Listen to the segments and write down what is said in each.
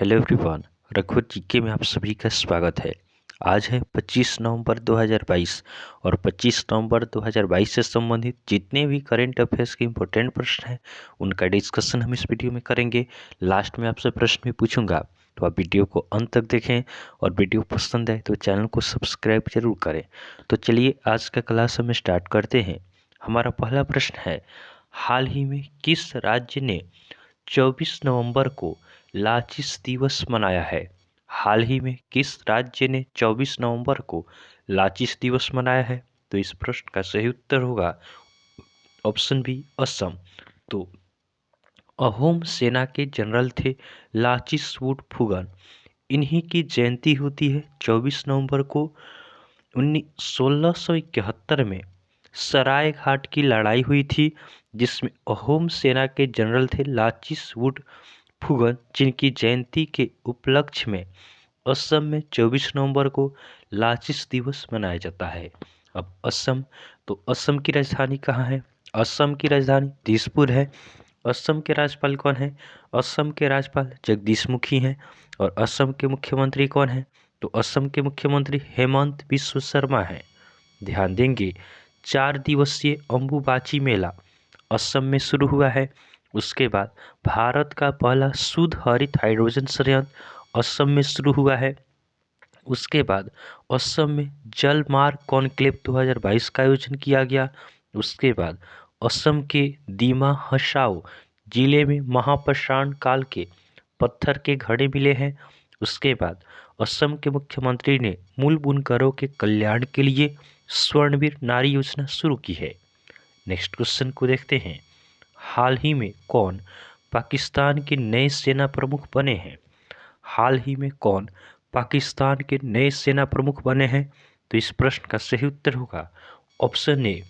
Hello everyone. रघुवर GK में आप सभी का स्वागत है। आज है 25 नवंबर 2022 और 25 नवंबर 2022 से संबंधित जितने भी करेंट अफेयर्स के इम्पोर्टेंट प्रश्न हैं उनका डिस्कशन हम इस वीडियो में करेंगे। लास्ट में आपसे प्रश्न भी पूछूंगा, तो आप वीडियो को अंत तक देखें और वीडियो पसंद आए तो चैनल को सब्सक्राइब जरूर करें। तो चलिए आज का क्लास हम स्टार्ट करते हैं। हमारा पहला प्रश्न है, हाल ही में किस राज्य ने 24 नवंबर को लाचिस दिवस मनाया है? हाल ही में किस राज्य ने 24 नवंबर को लाचिस दिवस मनाया है? तो इस प्रश्न का सही उत्तर होगा ऑप्शन बी, असम। तो अहोम सेना के जनरल थे लाचिस बोरफुकन। इन्हीं की जयंती होती है 24 नवंबर को। 1671 में सराय घाट की लड़ाई हुई थी, जिसमें अहोम सेना के जनरल थे लाचिस बोरफुकन, जिनकी जयंती के उपलक्ष्य में असम में 24 नवंबर को लाचिस दिवस मनाया जाता है। अब असम, तो असम की राजधानी कहाँ है? असम की राजधानी दिसपुर है। असम के राज्यपाल कौन है? असम के राज्यपाल जगदीश मुखी हैं। और असम के मुख्यमंत्री कौन है? तो असम के मुख्यमंत्री हेमंत बिश्व शर्मा हैं। ध्यान देंगे, 4 दिवसीय अम्बुबाची मेला असम में शुरू हुआ है। उसके बाद भारत का पहला शुद्ध हरित हाइड्रोजन संयंत्र असम में शुरू हुआ है। उसके बाद असम में जल मार्ग कॉन्क्लेव 2022 का आयोजन किया गया। उसके बाद असम के दीमा हसाओ जिले में महाप्रसाण काल के पत्थर के घड़े मिले हैं। उसके बाद असम के मुख्यमंत्री ने मूल बुनकरों के कल्याण के लिए स्वर्णवीर नारी योजना शुरू की है। नेक्स्ट क्वेश्चन को देखते हैं, हाल ही में कौन पाकिस्तान के नए सेना प्रमुख बने हैं? हाल ही में कौन पाकिस्तान के नए सेना प्रमुख बने हैं? तो इस प्रश्न का सही उत्तर होगा ऑप्शन ए,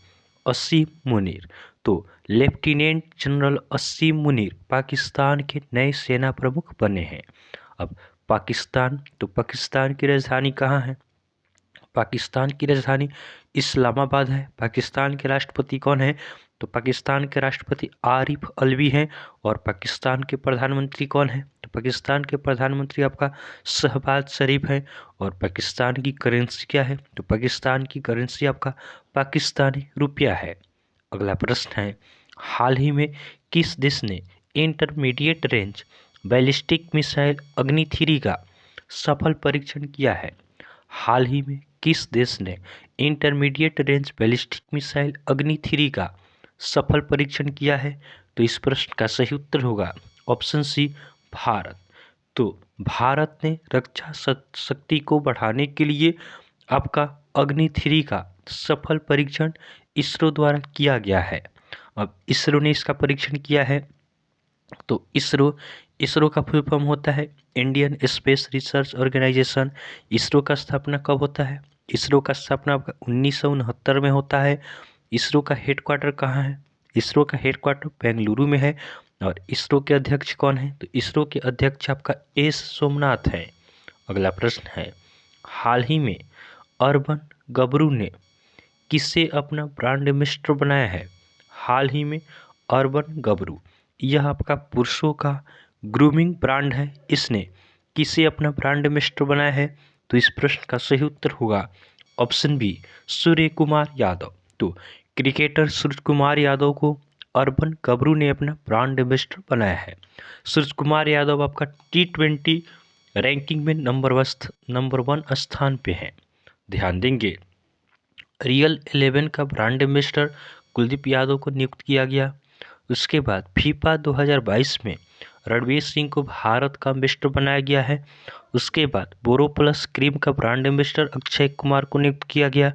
असीम मुनीर। तो लेफ्टिनेंट जनरल असीम मुनीर पाकिस्तान के नए सेना प्रमुख बने हैं। अब पाकिस्तान, तो पाकिस्तान की राजधानी कहाँ है? पाकिस्तान की राजधानी इस्लामाबाद है। पाकिस्तान के राष्ट्रपति कौन है? तो पाकिस्तान के राष्ट्रपति आरिफ अलवी हैं। और पाकिस्तान के प्रधानमंत्री कौन है? तो पाकिस्तान के प्रधानमंत्री आपका शहबाज शरीफ है। और पाकिस्तान की करेंसी क्या है? तो पाकिस्तान की करेंसी आपका पाकिस्तानी रुपया है। अगला प्रश्न है, हाल ही में किस देश ने इंटरमीडिएट रेंज बैलिस्टिक मिसाइल अग्नि 3 का सफल परीक्षण किया है? हाल ही में किस देश ने इंटरमीडिएट रेंज बैलिस्टिक मिसाइल अग्नि 3 का सफल परीक्षण किया है? तो इस प्रश्न का सही उत्तर होगा ऑप्शन सी, भारत। तो भारत ने रक्षा शक्ति को बढ़ाने के लिए आपका अग्नि 3 का सफल परीक्षण इसरो द्वारा किया गया है। अब इसरो ने इसका परीक्षण किया है, तो इसरो का फुल फॉर्म होता है Indian Space Research Organisation. ISRO का स्थापना कब होता है? इसरो का स्थापना 1969 में होता है। इसरो का हेडक्वार्टर कहाँ है? इसरो का हेडक्वार्टर बेंगलुरु में है। और इसरो के अध्यक्ष कौन है? तो इसरो के अध्यक्ष आपका एस सोमनाथ है। अगला प्रश्न है, हाल ही में अर्बन गबरू ने किसे अपना ब्रांड एम्बेसडर बनाया है? हाल ही में अर्बन गबरू, यह आपका पुरुषों का ग्रूमिंग ब्रांड है। इसने किसे अपना ब्रांड एम्बेसडर बनाया है? तो इस प्रश्न का सही उत्तर होगा ऑप्शन बी, सूर्य कुमार यादव। तो क्रिकेटर सूर्य कुमार यादव को अर्बन गबरू ने अपना ब्रांड एम्बेसडर बनाया है। सूर्य कुमार यादव आपका T20 रैंकिंग में नंबर 1 स्थान पे है। ध्यान देंगे, रियल 11 का ब्रांड एम्बेसडर कुलदीप यादव को नियुक्त किया गया। उसके बाद फीफा 2022 में रणवीर सिंह को भारत का एम्बेसडर बनाया गया है। उसके बाद बोरोप्लस क्रीम का ब्रांड एम्बेसडर अक्षय कुमार को नियुक्त किया गया।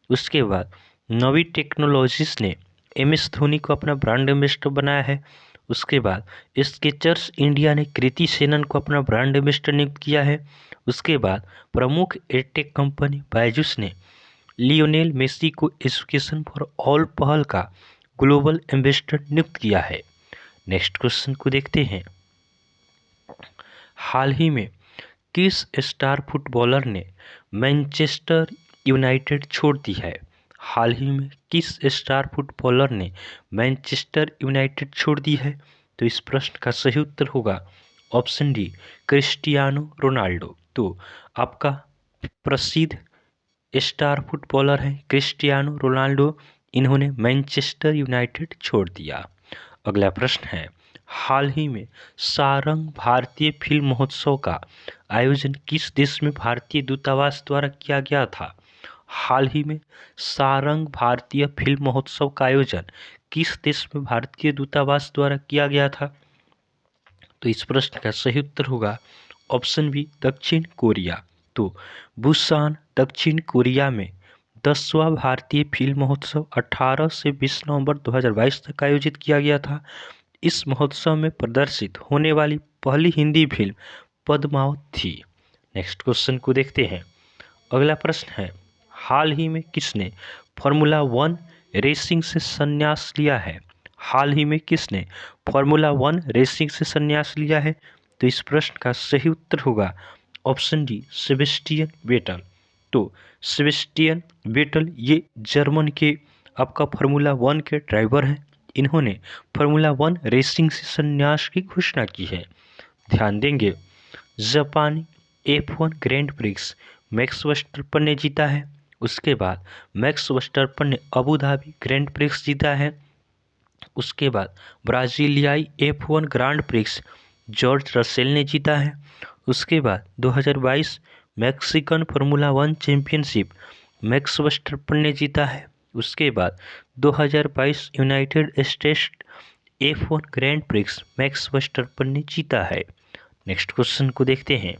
उसके बाद नवी टेक्नोलॉजीज ने MS धोनी को अपना ब्रांड एम्बेसडर बनाया है। उसके बाद स्केचर्स इंडिया ने कृति सेनन को अपना ब्रांड एम्बेसडर नियुक्त किया है। उसके बाद प्रमुख एडटेक कंपनी बायजूस ने लियोनेल मेसी को एजुकेशन फॉर ऑल पहल का ग्लोबल एम्बेसडर नियुक्त किया है। नेक्स्ट क्वेश्चन को देखते हैं, हाल ही में किस स्टार फुटबॉलर ने मैनचेस्टर यूनाइटेड छोड़ दी है? हाल ही में किस स्टार फुटबॉलर ने मैनचेस्टर यूनाइटेड छोड़ दी है? तो इस प्रश्न का सही उत्तर होगा ऑप्शन डी क्रिस्टियानो रोनाल्डो। तो आपका प्रसिद्ध स्टार फुटबॉलर है क्रिस्टियानो रोनाल्डो, इन्होंने मैनचेस्टर यूनाइटेड छोड़ दिया। अगला प्रश्न है, हाल ही में सारंग भारतीय फिल्म महोत्सव का आयोजन किस देश में भारतीय दूतावास द्वारा किया गया था? हाल ही में सारंग भारतीय फिल्म महोत्सव का आयोजन किस देश में भारतीय दूतावास द्वारा किया गया था? तो इस प्रश्न का सही उत्तर होगा ऑप्शन बी दक्षिण कोरिया। तो बुसान दक्षिण कोरिया में 10वां भारतीय फिल्म महोत्सव 18 से 20 नवंबर 2022 तक आयोजित किया गया था। इस महोत्सव में प्रदर्शित होने वाली पहली हिंदी फिल्म पद्मावत थी। नेक्स्ट क्वेश्चन को देखते हैं। अगला प्रश्न है, हाल ही में किसने फार्मूला 1 रेसिंग से संन्यास लिया है? हाल ही में किसने फार्मूला 1 रेसिंग से संन्यास लिया है? तो इस प्रश्न का सही उत्तर होगा ऑप्शन डी सेबेस्टियन वेटल। तो सेबेस्टियन वेटल ये जर्मन के आपका फार्मूला 1 के ड्राइवर हैं। इन्होंने फार्मूला 1 रेसिंग से संन्यास की घोषणा की है। ध्यान देंगे, जापानी F1 grand prix max Verstappen ने जीता है। उसके बाद मैक्स वर्स्टैपन ने अबू धाबी ग्रैंड प्रिक्स जीता है। उसके बाद ब्राजीलियाई F1 grand prix George Russell ने जीता है। उसके बाद 2022 Mexican formula 1 championship max Verstappen ने जीता है। उसके बाद 2022 United states F1 grand prix max Verstappen ने जीता है। नेक्स्ट क्वेश्चन को देखते हैं।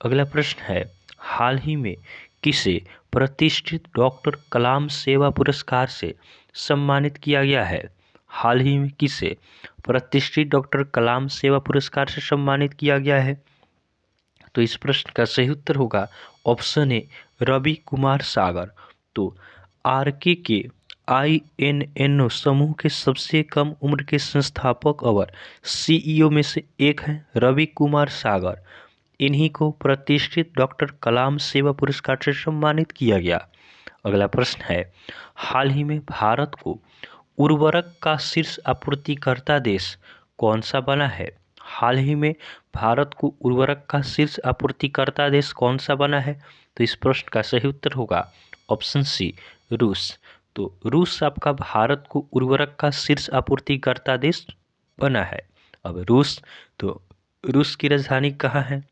अगला प्रश्न है, हाल ही में किसे प्रतिष्ठित डॉक्टर कलाम सेवा पुरस्कार से सम्मानित किया गया है? हाल ही में किसे प्रतिष्ठित डॉक्टर कलाम सेवा पुरस्कार से सम्मानित किया गया है? तो इस प्रश्न का सही उत्तर होगा ऑप्शन ए रवि कुमार सागर। तो आरके के INNO समूह के सबसे कम उम्र के संस्थापक और CEO में से एक हैं रवि कुमार सागर। इन्हीं को प्रतिष्ठित डॉक्टर कलाम सेवा पुरस्कार से सम्मानित किया गया। अगला प्रश्न है, हाल ही में भारत को उर्वरक का शीर्ष आपूर्तिकर्ता देश कौन सा बना है? हाल ही में भारत को उर्वरक का शीर्ष आपूर्तिकर्ता देश कौन सा बना है? तो इस प्रश्न का सही उत्तर होगा ऑप्शन सी रूस। तो रूस आपका भारत को उर्वरक का शीर्ष आपूर्तिकर्ता देश बना है। अब रूस, तो रूस की राजधानी कहाँ है?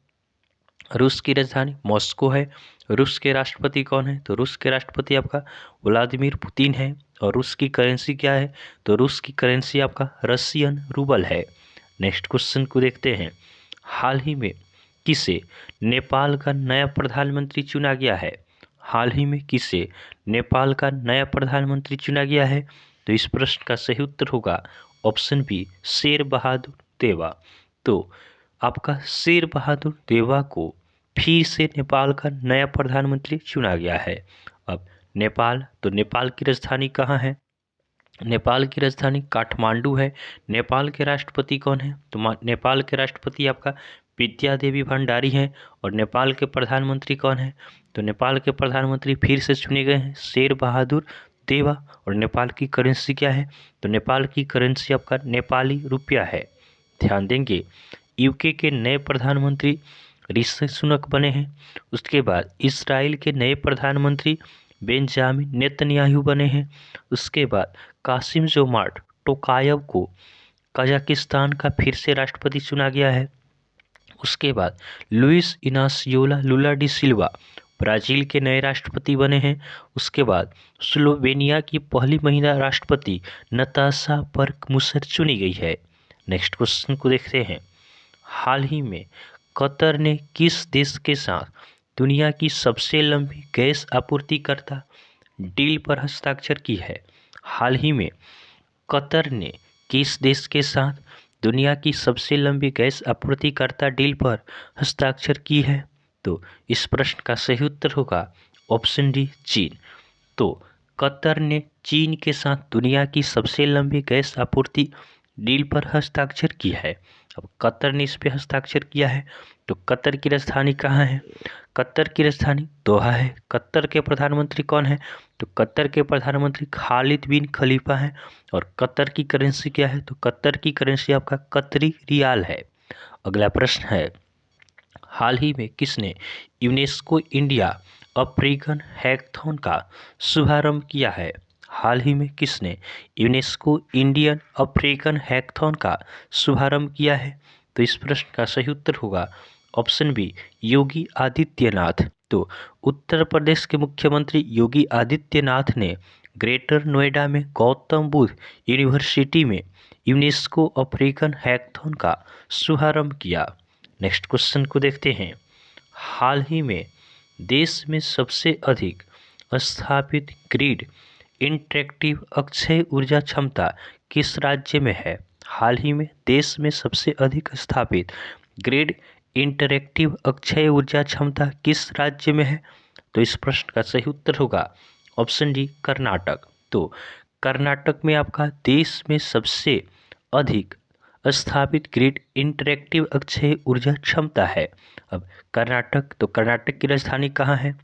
रूस की राजधानी मॉस्को है। रूस के राष्ट्रपति कौन है? तो रूस के राष्ट्रपति आपका व्लादिमीर पुतिन है। और रूस की करेंसी क्या है? तो रूस की करेंसी आपका रशियन रूबल है। नेक्स्ट क्वेश्चन को देखते हैं। हाल ही में किसे नेपाल का नया प्रधानमंत्री चुना गया है? हाल ही में किसे नेपाल का नया प्रधानमंत्री चुना गया है? तो इस प्रश्न का सही उत्तर होगा ऑप्शन बी शेर बहादुर देवा। तो आपका शेर बहादुर देवा को फिर से नेपाल का नया प्रधानमंत्री चुना गया है। अब नेपाल, तो नेपाल की राजधानी कहाँ है? नेपाल की राजधानी काठमांडू है। नेपाल के राष्ट्रपति कौन है? तो नेपाल के राष्ट्रपति आपका विद्या देवी भंडारी हैं। और नेपाल के प्रधानमंत्री कौन है? तो नेपाल के प्रधानमंत्री फिर से चुने गए हैं शेर बहादुर देवा। और नेपाल की करेंसी क्या है? तो नेपाल की करेंसी आपका नेपाली रुपया है। ध्यान देंगे, यूके के नए प्रधानमंत्री ऋषि सुनक बने हैं। उसके बाद इसराइल के नए प्रधानमंत्री बेंजामिन नेतन्याहू बने हैं। उसके बाद कासिम जोमार्ट टोकायव को कजाकिस्तान का फिर से राष्ट्रपति चुना गया है। उसके बाद लुइस इनासियोला लुला डी सिल्वा ब्राजील के नए राष्ट्रपति बने हैं। उसके बाद स्लोवेनिया की पहली महिला राष्ट्रपति नताशा बर्कमुसर चुनी गई है। नेक्स्ट क्वेश्चन को देखते हैं। हाल ही में कतर ने किस देश के साथ दुनिया की सबसे लंबी गैस आपूर्तिकर्ता डील पर हस्ताक्षर की है? हाल ही में कतर ने किस देश के साथ दुनिया की सबसे लंबी गैस आपूर्तिकर्ता डील पर हस्ताक्षर की है? तो इस प्रश्न का सही उत्तर होगा ऑप्शन डी चीन। तो कतर ने चीन के साथ दुनिया की सबसे लंबी गैस आपूर्ति डील पर हस्ताक्षर किया है। अब कतर ने इस पे हस्ताक्षर किया है, तो कतर की राजधानी कहाँ है? कतर की राजधानी दोहा है। कतर के प्रधानमंत्री कौन है? तो कतर के प्रधानमंत्री खालिद बिन खलीफा हैं। और कतर की करेंसी क्या है? तो कतर की करेंसी आपका कतरी रियाल है। अगला प्रश्न है, हाल ही में किसने यूनेस्को इंडिया अफ्रीकन हैकाथॉन का शुभारंभ किया है? हाल ही में किसने यूनेस्को इंडियन अफ्रीकन हैकाथॉन का शुभारंभ किया है? तो इस प्रश्न का सही उत्तर होगा ऑप्शन बी, योगी आदित्यनाथ। तो उत्तर प्रदेश के मुख्यमंत्री योगी आदित्यनाथ ने ग्रेटर नोएडा में गौतम बुद्ध यूनिवर्सिटी में यूनेस्को अफ्रीकन हैकाथॉन का शुभारंभ किया। नेक्स्ट क्वेश्चन को देखते हैं, हाल ही में देश में सबसे अधिक स्थापित ग्रिड इंटरेक्टिव अक्षय ऊर्जा क्षमता किस राज्य में है? हाल ही में देश में सबसे अधिक स्थापित ग्रिड इंटरेक्टिव अक्षय ऊर्जा क्षमता किस राज्य में है? तो इस प्रश्न का सही उत्तर होगा ऑप्शन डी, कर्नाटक। तो कर्नाटक में आपका देश में सबसे अधिक स्थापित ग्रिड इंटरेक्टिव अक्षय ऊर्जा क्षमता है। अब कर्नाटक, तो कर्नाटक की राजधानी कहाँ है?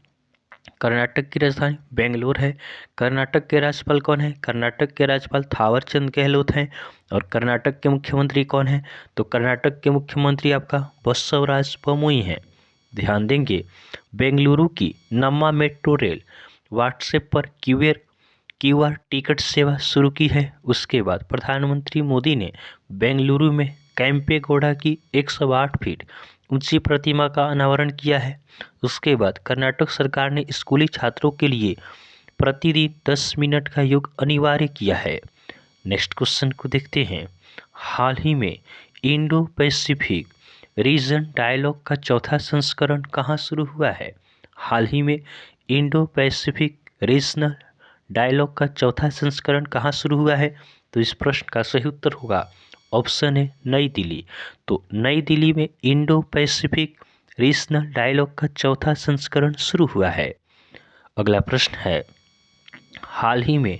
कर्नाटक की राजधानी बेंगलोर है। कर्नाटक के राज्यपाल कौन है? कर्नाटक के राज्यपाल थावरचंद गहलोत हैं। और कर्नाटक के मुख्यमंत्री कौन है? तो कर्नाटक के मुख्यमंत्री आपका बसवराज बोम्मई हैं। ध्यान देंगे, बेंगलुरु की नम्मा मेट्रो रेल व्हाट्सएप पर क्यूआर टिकट सेवा शुरू की है। उसके बाद प्रधानमंत्री मोदी ने बेंगलुरु में कैंपेगौड़ा की 108 फीट ऊंची प्रतिमा का अनावरण किया है। उसके बाद कर्नाटक सरकार ने स्कूली छात्रों के लिए प्रतिदिन 10 मिनट का योग अनिवार्य किया है। नेक्स्ट क्वेश्चन को देखते हैं, हाल ही में इंडो पैसिफिक रीजन डायलॉग का चौथा संस्करण कहाँ शुरू हुआ है? हाल ही में इंडो पैसिफिक रीजनल डायलॉग का चौथा संस्करण कहाँ शुरू हुआ है? तो इस प्रश्न का सही उत्तर होगा ऑप्शन है नई दिल्ली। तो नई दिल्ली में इंडो पैसिफिक रीजनल डायलॉग का चौथा संस्करण शुरू हुआ है। अगला प्रश्न है, हाल ही में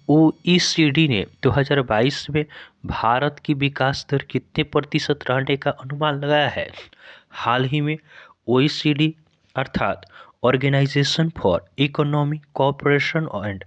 OECD ने 2022 में भारत की विकास दर कितने प्रतिशत रहने का अनुमान लगाया है? हाल ही में OECD अर्थात Organisation for Economic Cooperation and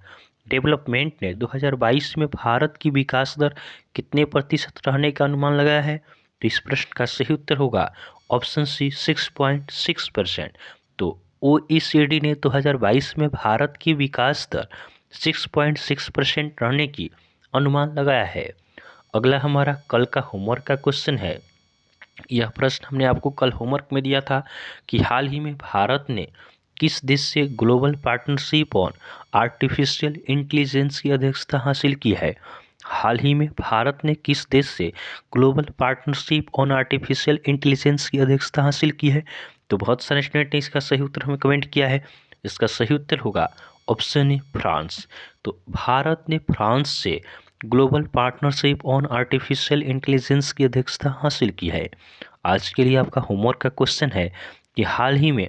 Development ने 2022 में भारत की विकास दर कितने प्रतिशत रहने का अनुमान लगाया है? तो इस प्रश्न का सही उत्तर होगा ऑप्शन सी, 6.6%। तो OECD ने 2022 में भारत की विकास दर 6.6% रहने की अनुमान लगाया है। अगला हमारा कल का होमवर्क का क्वेश्चन है। यह प्रश्न हमने आपको कल होमवर्क में दिया था कि हाल ही में भारत ने किस देश से global partnership on artificial intelligence की अध्यक्षता हासिल की है? हाल ही में भारत ने किस देश से global partnership on artificial intelligence की अध्यक्षता हासिल की है? तो बहुत सारे स्टूडेंट ने इसका सही उत्तर हमें कमेंट किया है। इसका सही उत्तर होगा ऑप्शन ए, फ्रांस। तो भारत ने फ्रांस से global partnership on artificial intelligence की अध्यक्षता हासिल की है। आज के लिए आपका होमवर्क का क्वेश्चन है कि हाल ही में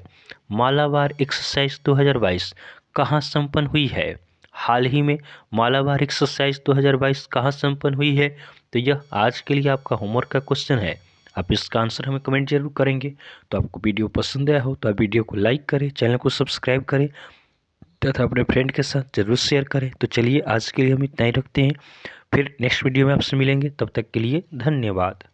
मालाबार एक्सरसाइज 2022 कहाँ संपन्न हुई है? हाल ही में मालाबार एक्सरसाइज 2022 कहाँ संपन्न हुई है? तो यह आज के लिए आपका होमवर्क का क्वेश्चन है। आप इसका आंसर हमें कमेंट जरूर करेंगे। तो आपको वीडियो पसंद आया हो तो आप वीडियो को लाइक करें, चैनल को सब्सक्राइब करें तथा अपने फ्रेंड के साथ जरूर शेयर करें। तो चलिए आज के लिए हम इतना ही रखते हैं, फिर नेक्स्ट वीडियो में आपसे मिलेंगे। तब तक के लिए धन्यवाद।